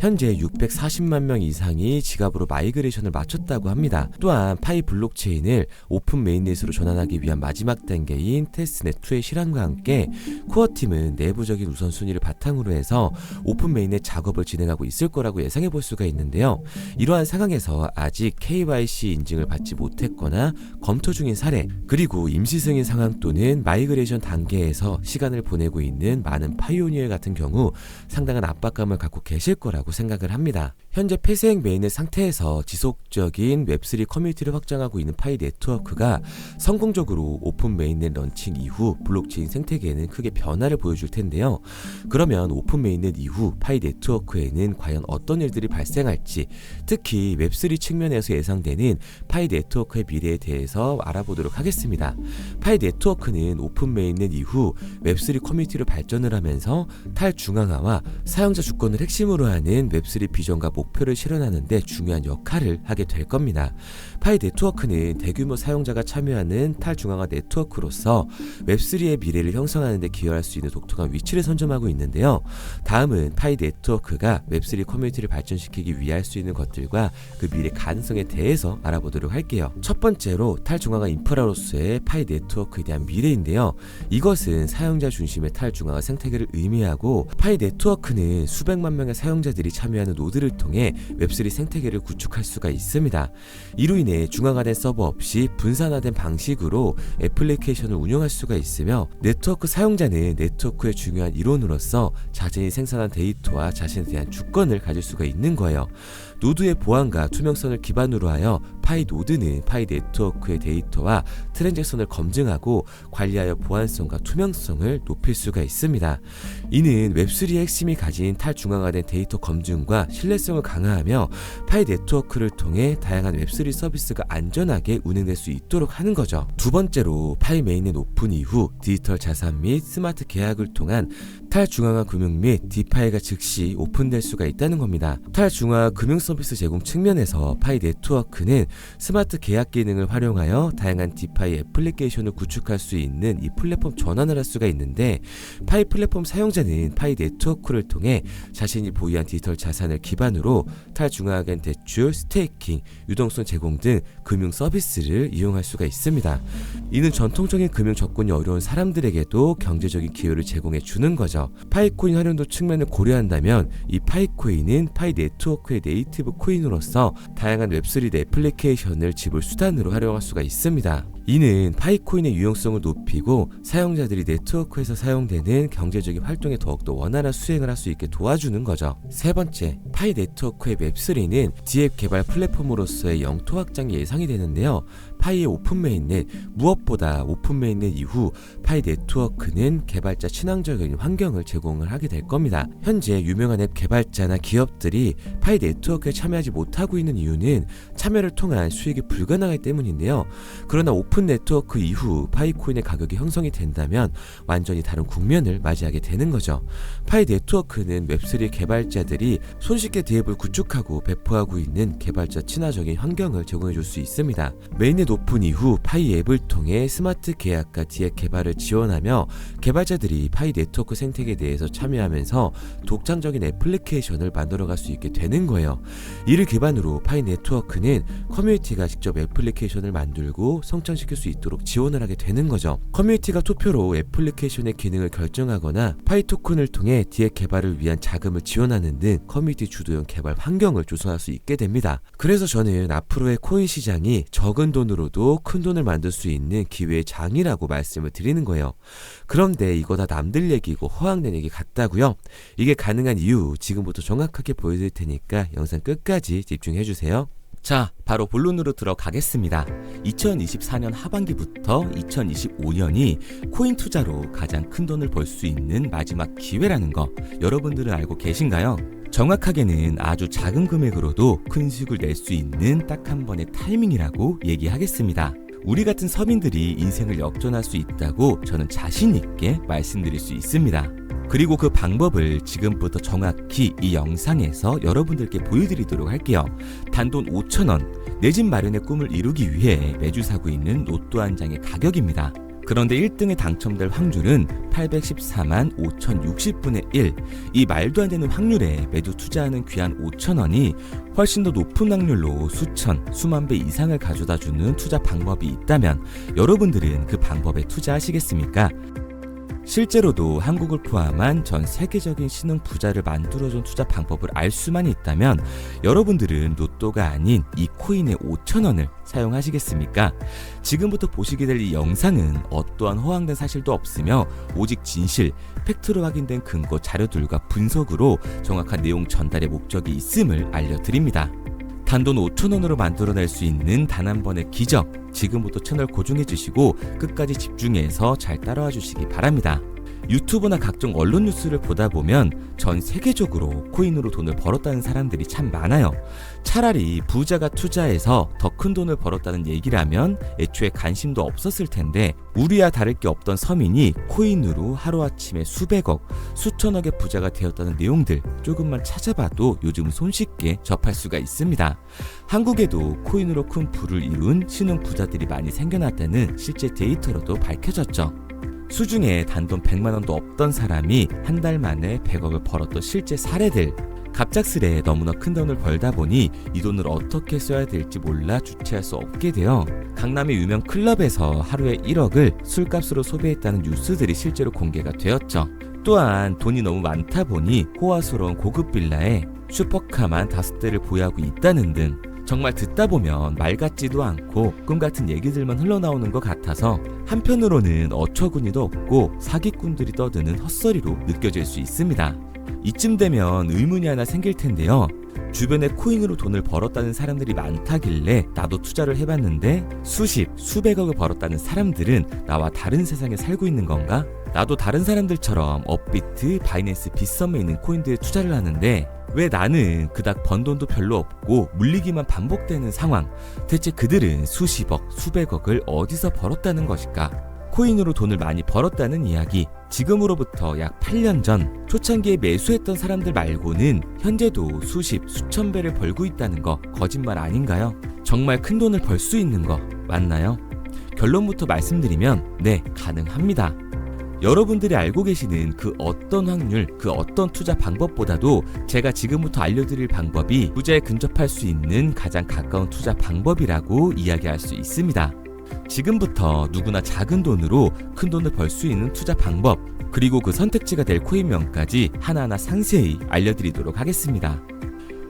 현재 640만 명 이상이 지갑으로 마이그레이션을 마쳤다고 합니다. 또한 파이 블록체인을 오픈 메인넷으로 전환하기 위한 마지막 단계인 테스트넷2의 실현과 함께 코어팀은 내부적인 우선순위를 바탕으로 해서 오픈 메인넷 작업을 진행하고 있을 거라고 예상해 볼 수가 있는데요. 이러한 상황에서 아직 KYC 인증을 받지 못했거나 검토 중인 사례, 그리고 임시 승인 상황 또는 마이그레이션 단계에서 시간을 보내고 있는 많은 파이오니어 같은 경우 상당한 압박감을 갖고 계실 거라고 생각을 합니다. 현재 폐쇄형 메인넷 상태에서 지속적인 웹3 커뮤니티를 확장하고 있는 파이 네트워크가 성공적으로 오픈 메인넷 런칭 이후 블록체인 생태계에는 크게 변화를 보여줄 텐데요. 그러면 오픈 메인넷 이후 파이 네트워크에는 과연 어떤 일들이 발생할지, 특히 웹3 측면에서 예상되는 파이 네트워크의 미래에 대해서 알아보도록 하겠습니다. 파이 네트워크는 오픈 메인넷 이후 웹3 커뮤니티를 발전을 하면서 탈중앙화와 사용자 주권을 핵심으로 하는 웹3 비전과 목표를 실현하는 데 중요한 역할을 하게 될 겁니다. 파이 네트워크는 대규모 사용자가 참여하는 탈중앙화 네트워크로서 웹3의 미래를 형성하는 데 기여할 수 있는 독특한 위치를 선점하고 있는데요. 다음은 파이 네트워크가 웹3 커뮤니티를 발전시키기 위해 할 수 있는 것들과 그 미래 가능성에 대해서 알아보도록 할게요. 첫 번째로 탈중앙화 인프라로서의 파이 네트워크에 대한 미래인데요. 이것은 사용자 중심의 탈중앙화 생태계를 의미하고, 파이 네트워크는 수백만 명의 사용자들이 참여하는 노드를 통해 웹3 생태계를 구축할 수가 있습니다. 이로 인해 중앙화된 서버 없이 분산화된 방식으로 애플리케이션을 운영할 수가 있으며, 네트워크 사용자는 네트워크의 중요한 일원으로서 자신이 생산한 데이터와 자신에 대한 주권을 가질 수가 있는 거예요. 노드의 보안과 투명성을 기반으로 하여 파이 노드는 파이 네트워크의 데이터와 트랜잭션을 검증하고 관리하여 보안성과 투명성을 높일 수가 있습니다. 이는 웹3의 핵심이 가진 탈중앙화된 데이터 검증과 신뢰성을 강화하며 파이 네트워크를 통해 다양한 웹3 서비스가 안전하게 운행될 수 있도록 하는 거죠. 두 번째로, 파이 메인넷 오픈 이후 디지털 자산 및 스마트 계약을 통한 탈중앙화 금융 및 디파이가 즉시 오픈될 수가 있다는 겁니다. 탈중앙화 금융 서비스 제공 측면에서 파이 네트워크는 스마트 계약 기능을 활용하여 다양한 디파이 애플리케이션을 구축할 수 있는 이 플랫폼 전환을 할 수가 있는데, 파이 플랫폼 사용자는 파이 네트워크를 통해 자신이 보유한 디지털 자산을 기반으로 탈중앙화된 대출, 스테이킹, 유동성 제공 등 금융 서비스를 이용할 수가 있습니다. 이는 전통적인 금융 접근이 어려운 사람들에게도 경제적인 기회를 제공해 주는 거죠. 파이코인 활용도 측면을 고려한다면 이 파이코인은 파이 네트워크의 네이티브 코인으로서 다양한 웹3 애플리케이션을 지불 수단으로 활용할 수가 있습니다. 이는 파이코인의 유용성을 높이고 사용자들이 네트워크에서 사용되는 경제적인 활동에 더욱더 원활한 수행을 할 수 있게 도와주는 거죠. 세 번째, 파이 네트워크의 웹3는 디앱 개발 플랫폼으로서의 영토 확장이 예상이 되는데요. 파이의 오픈 메인넷, 무엇보다 오픈 메인넷 이후 파이 네트워크는 개발자 친환적인 환경을 제공을 하게 될 겁니다. 현재 유명한 앱 개발자나 기업들이 파이 네트워크에 참여하지 못하고 있는 이유는 참여를 통한 수익이 불가능하기 때문인데요. 그러나 오픈 네트워크 이후 파이코인의 가격이 형성이 된다면 완전히 다른 국면을 맞이하게 되는 거죠. 파이 네트워크는 웹3 개발자들이 손쉽게 디앱을 구축하고 배포하고 있는 개발자 친화적인 환경을 제공해 줄 수 있습니다. 메인넷 오픈 이후 파이 앱을 통해 스마트 계약과 디앱 개발을 지원하며 개발자들이 파이 네트워크 생태계에 대해서 참여하면서 독창적인 애플리케이션을 만들어갈 수 있게 되는 거예요. 이를 기반으로 파이 네트워크는 커뮤니티가 직접 애플리케이션을 만들고 성장시킬 수 있도록 지원을 하게 되는 거죠. 커뮤니티가 투표로 애플리케이션의 기능을 결정하거나 파이 토큰을 통해 디앱 개발을 위한 자금을 지원하는 등 커뮤니티 주도형 개발 환경을 조성할 수 있게 됩니다. 그래서 저는 앞으로의 코인 시장이 적은 돈으로도 큰 돈을 만들 수 있는 기회의 장이라고 말씀을 드리는 거예요. 그런데 이거 다 남들 얘기고 허황된 얘기 같다고요? 이게 가능한 이유 지금부터 정확하게 보여드릴 테니까 영상 끝까지 집중해주세요. 자, 바로 본론으로 들어가겠습니다. 2024년 하반기부터 2025년이 코인 투자로 가장 큰 돈을 벌 수 있는 마지막 기회라는 거 여러분들은 알고 계신가요? 정확하게는 아주 작은 금액으로도 큰 수익을 낼 수 있는 딱 한 번의 타이밍이라고 얘기하겠습니다. 우리 같은 서민들이 인생을 역전할 수 있다고 저는 자신 있게 말씀드릴 수 있습니다. 그리고 그 방법을 지금부터 정확히 이 영상에서 여러분들께 보여드리도록 할게요. 단돈 5,000원, 내 집 마련의 꿈을 이루기 위해 매주 사고 있는 로또 한 장의 가격입니다. 그런데 1등에 당첨될 확률은 814만 5060분의 1. 이 말도 안 되는 확률에 매주 투자하는 귀한 5,000원이 훨씬 더 높은 확률로 수천, 수만 배 이상을 가져다주는 투자 방법이 있다면 여러분들은 그 방법에 투자하시겠습니까? 실제로도 한국을 포함한 전 세계적인 신흥 부자를 만들어준 투자 방법을 알 수만 있다면 여러분들은 로또가 아닌 이 코인의 5,000원을 사용하시겠습니까? 지금부터 보시게 될 이 영상은 어떠한 허황된 사실도 없으며 오직 진실, 팩트로 확인된 근거 자료들과 분석으로 정확한 내용 전달의 목적이 있음을 알려드립니다. 단돈 5,000원으로 만들어낼 수 있는 단 한 번의 기적, 지금부터 채널 고정해주시고 끝까지 집중해서 잘 따라와 주시기 바랍니다. 유튜브나 각종 언론 뉴스를 보다 보면 전 세계적으로 코인으로 돈을 벌었다는 사람들이 참 많아요. 차라리 부자가 투자해서 더 큰 돈을 벌었다는 얘기라면 애초에 관심도 없었을 텐데 우리와 다를 게 없던 서민이 코인으로 하루아침에 수백억, 수천억의 부자가 되었다는 내용들 조금만 찾아봐도 요즘 손쉽게 접할 수가 있습니다. 한국에도 코인으로 큰 부를 이룬 신흥 부자들이 많이 생겨났다는 실제 데이터로도 밝혀졌죠. 수중에 단돈 100만원도 없던 사람이 한 달 만에 100억을 벌었던 실제 사례들. 갑작스레 너무나 큰 돈을 벌다 보니 이 돈을 어떻게 써야 될지 몰라 주체할 수 없게 되어 강남의 유명 클럽에서 하루에 1억을 술값으로 소비했다는 뉴스들이 실제로 공개가 되었죠. 또한 돈이 너무 많다 보니 호화스러운 고급 빌라에 슈퍼카만 5대를 보유하고 있다는 등 정말 듣다 보면 말 같지도 않고 꿈 같은 얘기들만 흘러나오는 것 같아서 한편으로는 어처구니도 없고 사기꾼들이 떠드는 헛소리로 느껴질 수 있습니다. 이쯤 되면 의문이 하나 생길 텐데요. 주변에 코인으로 돈을 벌었다는 사람들이 많다길래 나도 투자를 해봤는데 수십, 수백억을 벌었다는 사람들은 나와 다른 세상에 살고 있는 건가? 나도 다른 사람들처럼 업비트, 바이낸스, 빗썸에 있는 코인들에 투자를 하는데 왜 나는 그닥 번 돈도 별로 없고 물리기만 반복되는 상황? 대체 그들은 수십억, 수백억을 어디서 벌었다는 것일까? 코인으로 돈을 많이 벌었다는 이야기, 지금으로부터 약 8년 전 초창기에 매수했던 사람들 말고는 현재도 수십, 수천 배를 벌고 있다는 거 거짓말 아닌가요? 정말 큰 돈을 벌 수 있는 거 맞나요? 결론부터 말씀드리면 네, 가능합니다. 여러분들이 알고 계시는 그 어떤 확률, 그 어떤 투자 방법보다도 제가 지금부터 알려드릴 방법이 부자에 근접할 수 있는 가장 가까운 투자 방법이라고 이야기할 수 있습니다. 지금부터 누구나 작은 돈으로 큰 돈을 벌 수 있는 투자 방법, 그리고 그 선택지가 될 코인명까지 하나하나 상세히 알려드리도록 하겠습니다.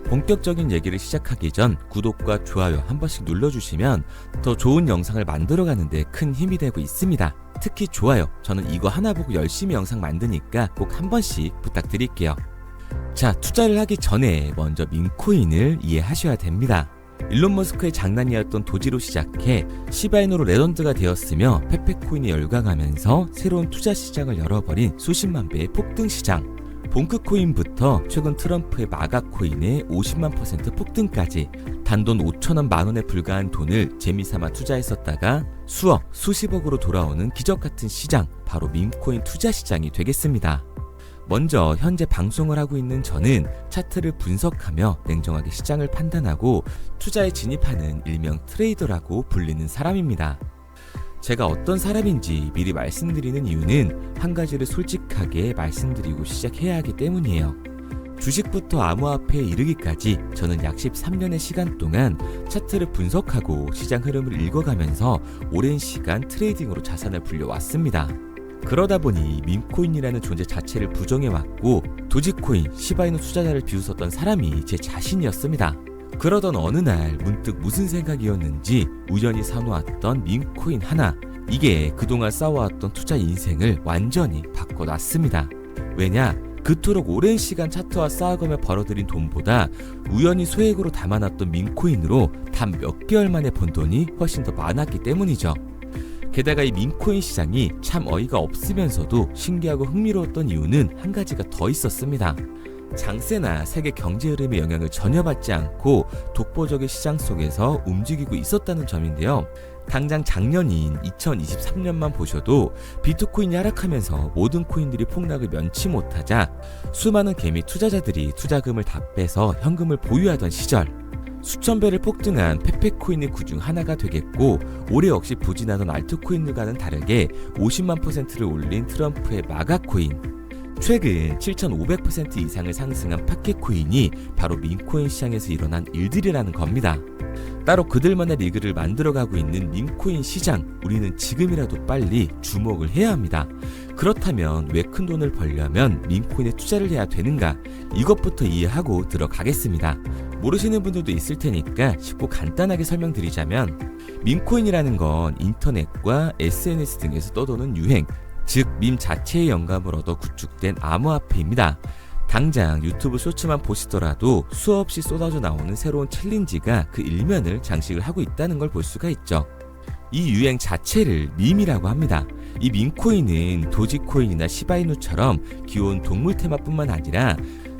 본격적인 얘기를 시작하기 전 구독과 좋아요 한 번씩 눌러주시면 더 좋은 영상을 만들어가는 데 큰 힘이 되고 있습니다. 특히 좋아요, 저는 이거 하나 보고 열심히 영상 만드니까 꼭 한 번씩 부탁드릴게요. 자, 투자를 하기 전에 먼저 민코인을 이해하셔야 됩니다. 일론 머스크의 장난이었던 도지로 시작해 시바이누로 레전드가 되었으며 페페코인이 열광하면서 새로운 투자 시장을 열어버린 수십만 배의 폭등 시장. 봉크코인부터 최근 트럼프의 마가코인의 50만% 폭등까지 단돈 5천원 만원에 불과한 돈을 재미삼아 투자했었다가 수억, 수십억으로 돌아오는 기적같은 시장, 바로 밈코인 투자 시장이 되겠습니다. 먼저 현재 방송을 하고 있는 저는 차트를 분석하며 냉정하게 시장을 판단하고 투자에 진입하는 일명 트레이더라고 불리는 사람입니다. 제가 어떤 사람인지 미리 말씀드리는 이유는 한 가지를 솔직하게 말씀드리고 시작해야 하기 때문이에요. 주식부터 암호화폐에 이르기까지 저는 약 13년의 시간 동안 차트를 분석하고 시장 흐름을 읽어가면서 오랜 시간 트레이딩으로 자산을 불려왔습니다. 그러다 보니 밈코인이라는 존재 자체를 부정해왔고 도지코인, 시바이누 투자자를 비웃었던 사람이 제 자신이었습니다. 그러던 어느 날 문득 무슨 생각이었는지 우연히 사놓았던 밈코인 하나, 이게 그동안 쌓아왔던 투자 인생을 완전히 바꿔놨습니다. 왜냐? 그토록 오랜 시간 차트와 쌓아가며 벌어들인 돈보다 우연히 소액으로 담아놨던 밈코인으로 단 몇 개월 만에 번 돈이 훨씬 더 많았기 때문이죠. 게다가 이 밈코인 시장이 참 어이가 없으면서도 신기하고 흥미로웠던 이유는 한 가지가 더 있었습니다. 장세나 세계 경제 흐름의 영향을 전혀 받지 않고 독보적인 시장 속에서 움직이고 있었다는 점인데요. 당장 작년인 2023년만 보셔도 비트코인이 하락하면서 모든 코인들이 폭락을 면치 못하자 수많은 개미 투자자들이 투자금을 다 빼서 현금을 보유하던 시절, 수천 배를 폭등한 페페코인의 구중 하나가 되겠고, 올해 역시 부진하던 알트코인들과는 다르게 50만 %를 올린 트럼프의 마가코인, 최근 7,500% 이상을 상승한 파케코인이 바로 밈코인 시장에서 일어난 일들이라는 겁니다. 따로 그들만의 리그를 만들어가고 있는 밈코인 시장, 우리는 지금이라도 빨리 주목을 해야 합니다. 그렇다면 왜 큰 돈을 벌려면 밈코인에 투자를 해야 되는가? 이것부터 이해하고 들어가겠습니다. 모르시는 분들도 있을 테니까 쉽고 간단하게 설명드리자면, 밈코인이라는 건 인터넷과 SNS 등에서 떠도는 유행, 즉 밈 자체의 영감을 얻어 구축된 암호화폐입니다. 당장 유튜브 쇼츠만 보시더라도 수없이 쏟아져 나오는 새로운 챌린지가 그 일면을 장식을 하고 있다는 걸 볼 수가 있죠. 이 유행 자체를 밈이라고 합니다. 이 밈코인은 도지코인이나 시바이누처럼 귀여운 동물 테마뿐만 아니라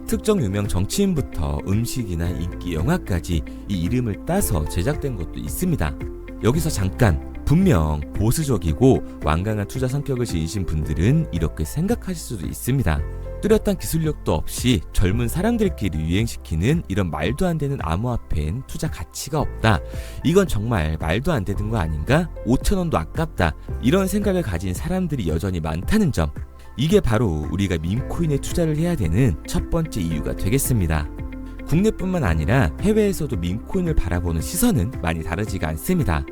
특정 유명 정치인부터 음식이나 인기 영화까지 이 이름을 따서 제작된 것도 있습니다. 여기서 잠깐, 분명 보수적이고 완강한 투자 성격을 지니신 분들은 이렇게 생각하실 수도 있습니다. 뚜렷한 기술력도 없이 젊은 사람들끼리 유행시키는 이런 말도 안 되는 암호화폐엔 투자 가치가 없다. 이건 정말 말도 안 되는 거 아닌가? 5,000원도 아깝다. 이런 생각을 가진 사람들이 여전히 많다는 점. 이게 바로 우리가 밈코인에 투자를 해야 되는 첫 번째 이유가 되겠습니다. 국내뿐만 아니라 해외에서도 밈코인을 바라보는 시선은 많이 다르지가 않습니다.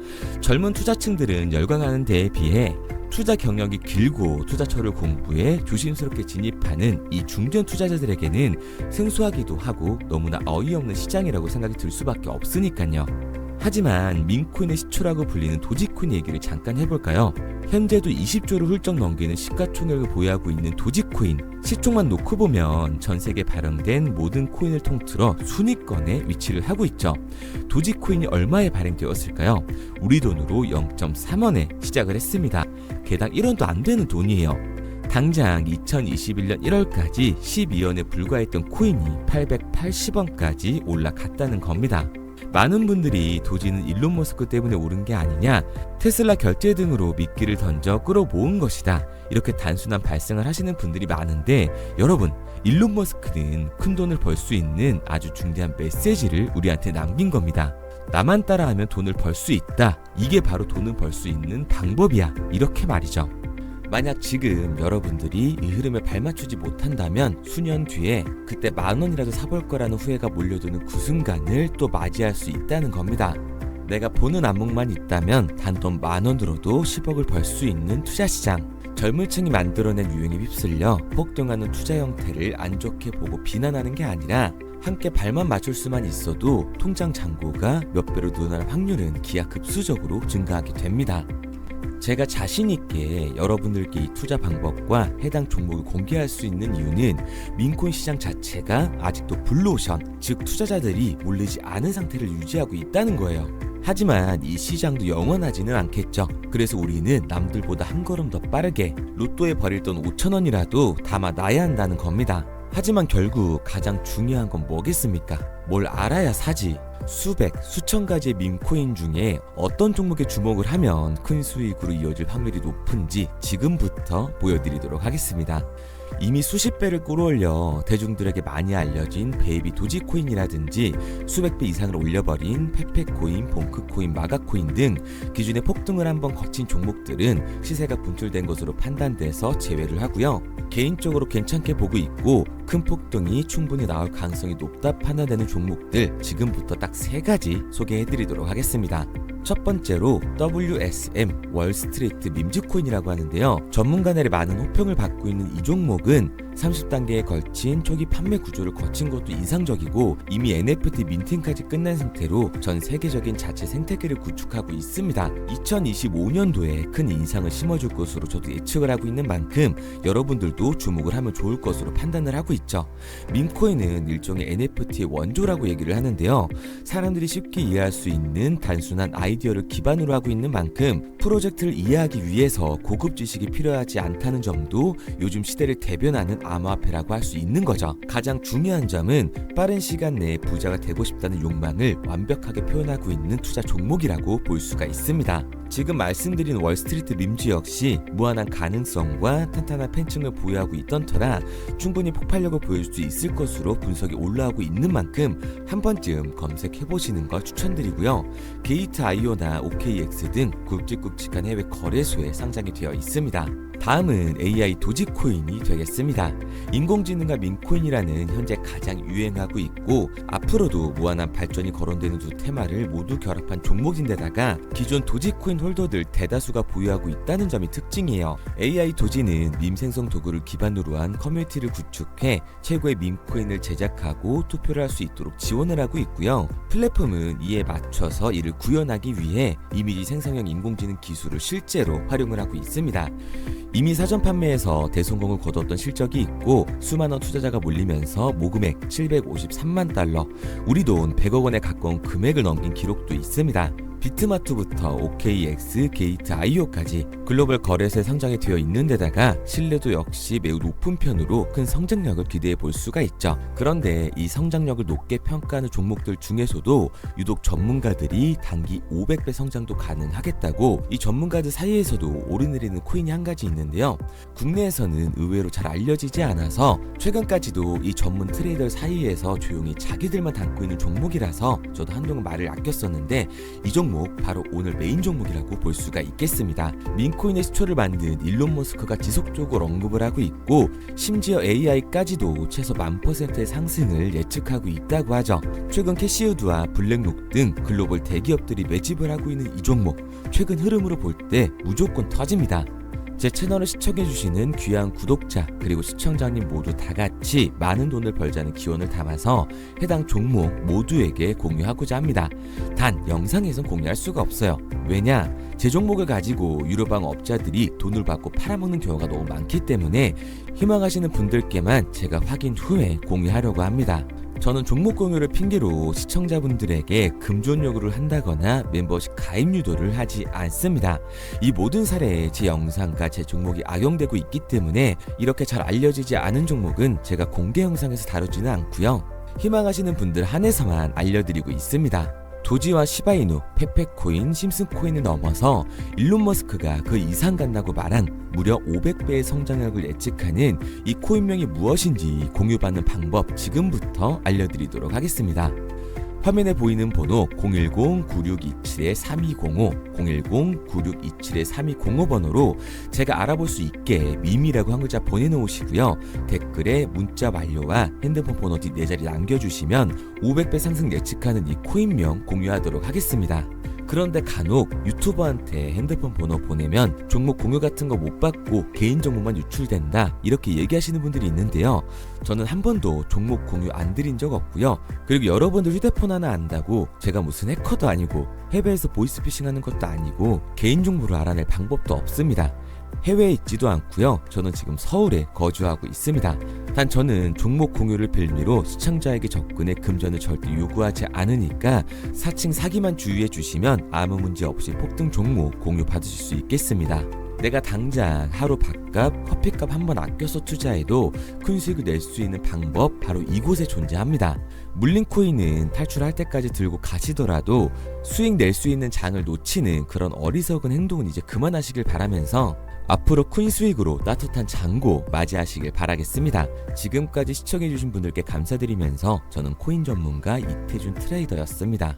젊은 투자층들은 열광하는 데에 비해 투자 경력이 길고 투자처를 공부해 조심스럽게 진입하는 이 중견 투자자들에게는 생소하기도 하고 너무나 어이없는 시장이라고 생각이 들 수밖에 없으니까요. 하지만 밈코인의 시초라고 불리는 도지코인 얘기를 잠깐 해볼까요? 현재도 20조를 훌쩍 넘기는 시가총액을 보유하고 있는 도지코인, 시총만 놓고 보면 전 세계 발행된 모든 코인을 통틀어 순위권에 위치를 하고 있죠. 도지코인이 얼마에 발행되었을까요? 우리 돈으로 0.3원에 시작을 했습니다. 개당 1원도 안 되는 돈이에요. 당장 2021년 1월까지 12원에 불과했던 코인이 880원까지 올라갔다는 겁니다. 많은 분들이 도지는 일론 머스크 때문에 오른 게 아니냐, 테슬라 결제 등으로 미끼를 던져 끌어모은 것이다, 이렇게 단순한 발생을 하시는 분들이 많은데, 여러분, 일론 머스크는 큰 돈을 벌 수 있는 아주 중대한 메시지를 우리한테 남긴 겁니다. 나만 따라하면 돈을 벌 수 있다. 이게 바로 돈을 벌 수 있는 방법이야. 이렇게 말이죠. 만약 지금 여러분들이 이 흐름에 발맞추지 못한다면 수년 뒤에 그때 10,000원이라도 사볼 거라는 후회가 몰려드는 그 순간을 또 맞이할 수 있다는 겁니다. 내가 보는 안목만 있다면 단돈 10,000원으로도 10억을 벌 수 있는 투자시장. 젊은 층이 만들어낸 유행에 휩쓸려 폭등하는 투자 형태를 안 좋게 보고 비난하는 게 아니라, 함께 발만 맞출 수만 있어도 통장 잔고가 몇 배로 늘어날 확률은 기하급수적으로 증가하게 됩니다. 제가 자신있게 여러분들께 이 투자 방법과 해당 종목을 공개할 수 있는 이유는 밈코인 시장 자체가 아직도 블루오션, 즉 투자자들이 몰리지 않은 상태를 유지하고 있다는 거예요. 하지만 이 시장도 영원하지는 않겠죠. 그래서 우리는 남들보다 한 걸음 더 빠르게 로또에 버릴 돈 5,000원이라도 담아놔야 한다는 겁니다. 하지만 결국 가장 중요한 건 뭐겠습니까? 뭘 알아야 사지. 수백, 수천 가지의 밈코인 중에 어떤 종목에 주목을 하면 큰 수익으로 이어질 확률이 높은지 지금부터 보여드리도록 하겠습니다. 이미 수십 배를 끌어올려 대중들에게 많이 알려진 베이비 도지코인이라든지 수백 배 이상을 올려버린 페페코인, 봉크코인, 마가코인 등 기존의 폭등을 한번 거친 종목들은 시세가 분출된 것으로 판단돼서 제외를 하고요. 개인적으로 괜찮게 보고 있고 큰 폭등이 충분히 나올 가능성이 높다 판단되는 종목들 지금부터 딱 3가지 소개해드리도록 하겠습니다. 첫 번째로 WSM 월스트리트 밈즈코인이라고 하는데요. 전문가들의 많은 호평을 받고 있는 이 종목은 30단계에 걸친 초기 판매 구조를 거친 것도 인상적이고 이미 NFT 민팅까지 끝난 상태로 전 세계적인 자체 생태계를 구축하고 있습니다. 2025년도에 큰 인상을 심어줄 것으로 저도 예측을 하고 있는 만큼 여러분들도 주목을 하면 좋을 것으로 판단을 하고 있죠. 밈코인은 일종의 NFT의 원조라고 얘기를 하는데요. 사람들이 쉽게 이해할 수 있는 단순한 아이디어를 기반으로 하고 있는 만큼 프로젝트를 이해하기 위해서 고급 지식이 필요하지 않다는 점도 요즘 시대를 대변하는 암호화폐라고 할 수 있는 거죠. 가장 중요한 점은 빠른 시간 내에 부자가 되고 싶다는 욕망을 완벽하게 표현하고 있는 투자 종목이라고 볼 수가 있습니다. 지금 말씀드린 월스트리트 밈즈 역시 무한한 가능성과 탄탄한 팬층을 보유하고 있던 터라 충분히 폭발력을 보여줄 수 있을 것으로 분석이 올라오고 있는 만큼 한 번쯤 검색해보시는 걸 추천드리고요. 게이트.io나 OKX 등 굵직굵직한 해외 거래소에 상장이 되어 있습니다. 다음은 AI 도지코인이 되겠습니다. 인공지능과 민코인이라는 현재 가장 유행하고 있고 앞으로도 무한한 발전이 거론되는 두 테마를 모두 결합한 종목인데다가 기존 도지코인 홀더들 대다수가 보유하고 있다는 점이 특징이에요. AI 도지는 밈 생성 도구를 기반으로 한 커뮤니티를 구축해 최고의 밈코인을 제작하고 투표를 할 수 있도록 지원을 하고 있고요. 플랫폼은 이에 맞춰서 이를 구현하기 위해 이미지 생성형 인공지능 기술을 실제로 활용을 하고 있습니다. 이미 사전 판매에서 대성공을 거뒀던 실적이 있고 수많은 투자자가 몰리면서 모금액 753만 달러, 우리 돈 100억 원에 가까운 금액을 넘긴 기록도 있습니다. 비트마트부터 OKX, 게이트.io까지 글로벌 거래소에 상장이 되어 있는 데다가 신뢰도 역시 매우 높은 편으로 큰 성장력을 기대해 볼 수가 있죠. 그런데 이 성장력을 높게 평가하는 종목들 중에서도 유독 전문가들이 단기 500배 성장도 가능하겠다고 이 전문가들 사이에서도 오르내리는 코인이 한 가지 있는데요. 국내에서는 의외로 잘 알려지지 않아서 최근까지도 이 전문 트레이더 사이에서 조용히 자기들만 담고 있는 종목이라서 저도 한동안 말을 아꼈었는데 이 종목 바로 오늘 메인 종목이라고 볼 수가 있겠습니다. 민코인의 시초를 만든 일론 머스크가 지속적으로 언급을 하고 있고 심지어 AI까지도 최소 1000%의 상승을 예측하고 있다고 하죠. 최근 캐시우드와 블랙록 등 글로벌 대기업들이 매집을 하고 있는 이 종목 최근 흐름으로 볼 때 무조건 터집니다. 제 채널을 시청해주시는 귀한 구독자 그리고 시청자님 모두 다같이 많은 돈을 벌자는 기원을 담아서 해당 종목 모두에게 공유하고자 합니다. 단 영상에선 공유할 수가 없어요. 왜냐? 제 종목을 가지고 유료방 업자들이 돈을 받고 팔아먹는 경우가 너무 많기 때문에 희망하시는 분들께만 제가 확인 후에 공유하려고 합니다. 저는 종목 공유를 핑계로 시청자분들에게 금전 요구를 한다거나 멤버십 가입 유도를 하지 않습니다. 이 모든 사례에 제 영상과 제 종목이 악용되고 있기 때문에 이렇게 잘 알려지지 않은 종목은 제가 공개 영상에서 다루지는 않고요. 희망하시는 분들 한해서만 알려드리고 있습니다. 도지와 시바이누, 페페코인, 심슨코인을 넘어서 일론 머스크가 그 이상 간다고 말한 무려 500배의 성장력을 예측하는 이 코인명이 무엇인지 공유받는 방법 지금부터 알려드리도록 하겠습니다. 화면에 보이는 번호 010-9627-3205, 010-9627-3205 번호로 제가 알아볼 수 있게 밈이라고 한 글자 보내놓으시고요. 댓글에 문자 완료와 핸드폰 번호 뒤 4자리 남겨주시면 500배 상승 예측하는 이 코인명 공유하도록 하겠습니다. 그런데 간혹 유튜버한테 핸드폰 번호 보내면 종목 공유 같은 거 못 받고 개인정보만 유출된다 이렇게 얘기하시는 분들이 있는데요. 저는 한 번도 종목 공유 안 드린 적 없고요. 그리고 여러분들 휴대폰 하나 안다고 제가 무슨 해커도 아니고 해외에서 보이스피싱 하는 것도 아니고 개인정보를 알아낼 방법도 없습니다. 해외에 있지도 않고요. 저는 지금 서울에 거주하고 있습니다. 단 저는 종목 공유를 빌미로 시청자에게 접근의 금전을 절대 요구하지 않으니까 사칭 사기만 주의해 주시면 아무 문제 없이 폭등 종목 공유 받으실 수 있겠습니다. 내가 당장 하루 밥값, 커피값 한번 아껴서 투자해도 큰 수익을 낼 수 있는 방법 바로 이곳에 존재합니다. 물린 코인은 탈출할 때까지 들고 가시더라도 수익 낼 수 있는 장을 놓치는 그런 어리석은 행동은 이제 그만하시길 바라면서 앞으로 큰 수익으로 따뜻한 장고 맞이하시길 바라겠습니다. 지금까지 시청해주신 분들께 감사드리면서 저는 코인 전문가 이태준 트레이더였습니다.